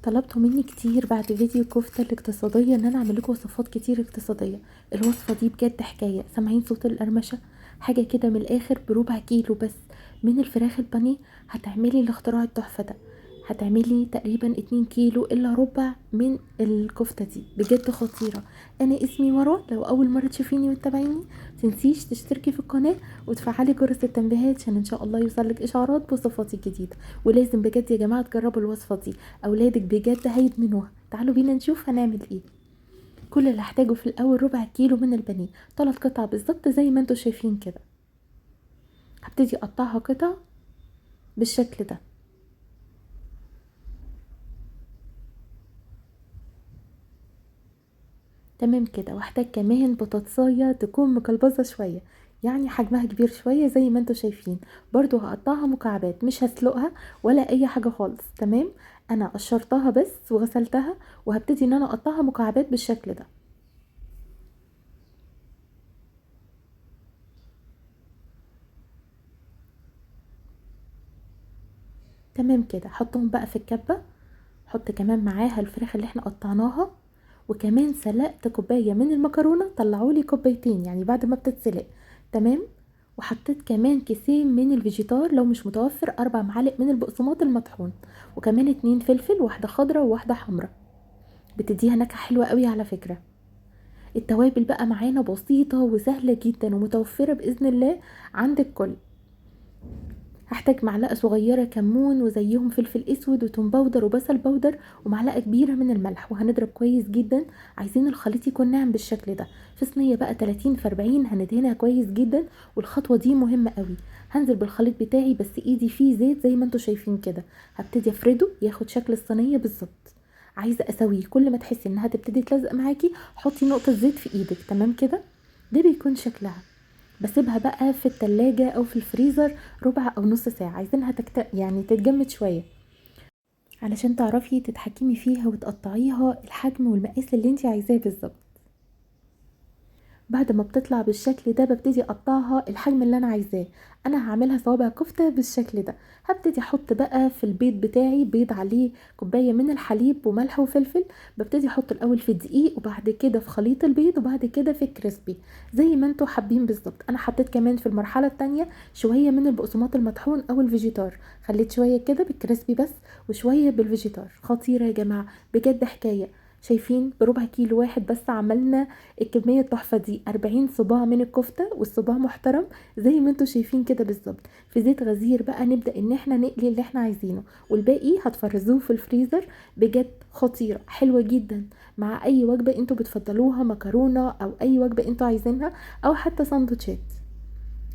طلبتوا مني كتير بعد فيديو الكفتة الاقتصادية ان انا اعمل لكم وصفات كتير اقتصادية. الوصفة دي بجد حكاية. سامعين صوت القرمشة؟ حاجة كده من الاخر بربع كيلو بس من الفراخ البانيه هتعملي الاختراع التحفة ده. هتعملي تقريبا 2 كيلو الا ربع من الكفتة دي، بجد خطيرة. انا اسمي مروة، لو اول مرة تشوفيني وتتابعيني متنسيش تشتركي في القناة وتفعلي جرس التنبيهات عشان ان شاء الله يوصلك اشعارات بوصفاتي الجديدة. ولازم بجد يا جماعة تجربوا الوصفة دي، اولادك بجد هيدمنوها. تعالوا بينا نشوف هنعمل ايه. كل اللي هحتاجه في الاول ربع كيلو من البانيه، 3 قطع بالظبط زي ما انتوا شايفين كده. هبتدي اقطعها قطع بالشكل ده. تمام كده. واحتاج كمان بطاطسايه تكون مقلبظه شويه، يعني حجمها كبير شويه زي ما انتوا شايفين. برضو هقطعها مكعبات، مش هسلقها ولا اي حاجه خالص. تمام، انا قشرتها بس وغسلتها، وهبتدي ان انا اقطعها مكعبات بالشكل ده. تمام كده. حطهم بقى في الكبه. حط كمان معاها الفراخ اللي احنا قطعناها، وكمان سلقت كوبايه من المكرونه، طلعولي كوبايتين يعني بعد ما بتتسلق. تمام. وحطيت كمان كيسين من الفيجيتار، لو مش متوفر 4 معالق من البقسماط المطحون، وكمان 2 فلفل، واحده خضراء وواحده حمراء، بتديها نكهه حلوه قوي على فكره. التوابل بقى معانا بسيطه وسهله جدا ومتوفره باذن الله عند الكل. هحتاج معلقه صغيره كمون، وزيهم فلفل اسود وتوم باودر وبصل باودر، ومعلقه كبيره من الملح، وهنضرب كويس جدا. عايزين الخليط يكون ناعم بالشكل ده. في صينيه بقى 30 في 40 هندهنها كويس جدا، والخطوه دي مهمه قوي. هنزل بالخليط بتاعي بس ايدي فيه زيت زي ما انتوا شايفين كده. هبتدي افرده ياخد شكل الصينيه بالظبط. عايزه اسويه، كل ما تحسي انها تبتدي تلزق معاكي حطي نقطه زيت في ايدك. تمام كده. ده بيكون شكلها. بسيبها بقى في التلاجة او في الفريزر ربع او نص ساعة. عايزينها يعني تتجمد شوية علشان تعرفي تتحكمي فيها وتقطعيها الحجم والمقاس اللي انتي عايزاه بالظبط. بعد ما بتطلع بالشكل ده ببتدي اقطعها الحجم اللي انا عايزاه. انا هعملها صوابع كفته بالشكل ده. هبتدي احط بقى في البيض بتاعي، بيض عليه كوبايه من الحليب وملح وفلفل. ببتدي احط الاول في الدقيق، وبعد كده في خليط البيض، وبعد كده في الكريسبي زي ما انتوا حابين بالظبط. انا حطيت كمان في المرحله التانية شويه من البقسماط المطحون او الفيجيتار، خليت شويه كده بالكريسبي بس وشويه بالفيجيتار. خطيره يا جماعه، بجد حكايه. شايفين بربع كيلو واحد بس عملنا الكمية التحفة دي. 40 صباع من الكفتة، والصباع محترم زي ما انتوا شايفين كده بالظبط. في زيت غزير بقى نبدأ ان احنا نقلي اللي احنا عايزينه، والباقي هتفرزوه في الفريزر. بجد خطيرة حلوة جدا مع اي وجبة انتوا بتفضلوها، مكرونة او اي وجبة انتوا عايزينها، او حتى سندوتشات.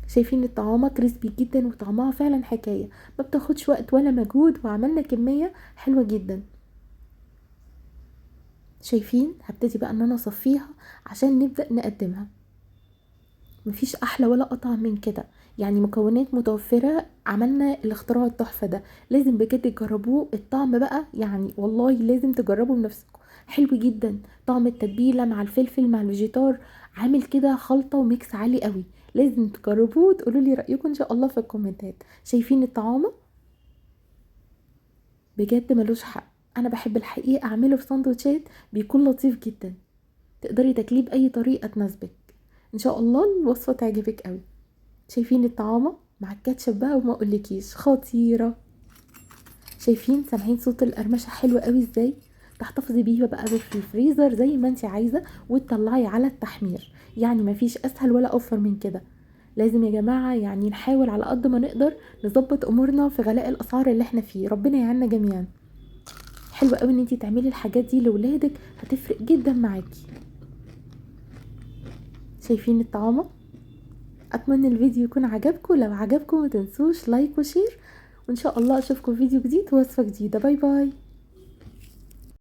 شايفين الطعامة كريسبي جدا وطعمها فعلا حكاية، ما بتاخدش وقت ولا مجهود، وعملنا كمية حلوة جدا. شايفين؟ هبتدي بقى ان انا اصفيها عشان نبدأ نقدمها. مفيش احلى ولا اطعم من كده، يعني مكونات متوفرة، عملنا الاختراع التحفة ده. لازم بجد تجربوه. الطعم بقى يعني والله لازم تجربوا بنفسكم. حلو جدا. طعم التتبيلة مع الفلفل مع الفيجيتار عامل كده خلطة وميكس عالي قوي. لازم تجربوه وتقولوا لي رأيكم ان شاء الله في الكومنتات. شايفين الطعام؟ بجد ملوش حق. انا بحب الحقيقة اعمله في سندوتشات، بيكون لطيف جدا. تقدري تاكليه باي طريقة تناسبك. ان شاء الله الوصفة تعجبك قوي. شايفين الطعامة مع الكاتشب بقى وما اقولكيش خطيرة. شايفين؟ سامعين صوت القرمشة حلوة قوي ازاي؟ تحتفظي بيه بقى في الفريزر زي ما انت عايزة، وتطلعي على التحمير. يعني مفيش اسهل ولا اوفر من كده. لازم يا جماعة يعني نحاول على قد ما نقدر نظبط امورنا في غلاء الاسعار اللي احنا فيه. ربنا يعيننا جميعا. حلوة قوي ان انتي تعملي الحاجات دي لولادك، هتفرق جدا معاكي. شايفين الطعامة؟ اتمنى الفيديو يكون عجبكم. لو عجبكم ما تنسوش لايك وشير، وان شاء الله اشوفكم في فيديو جديد ووصفة جديدة. باي باي.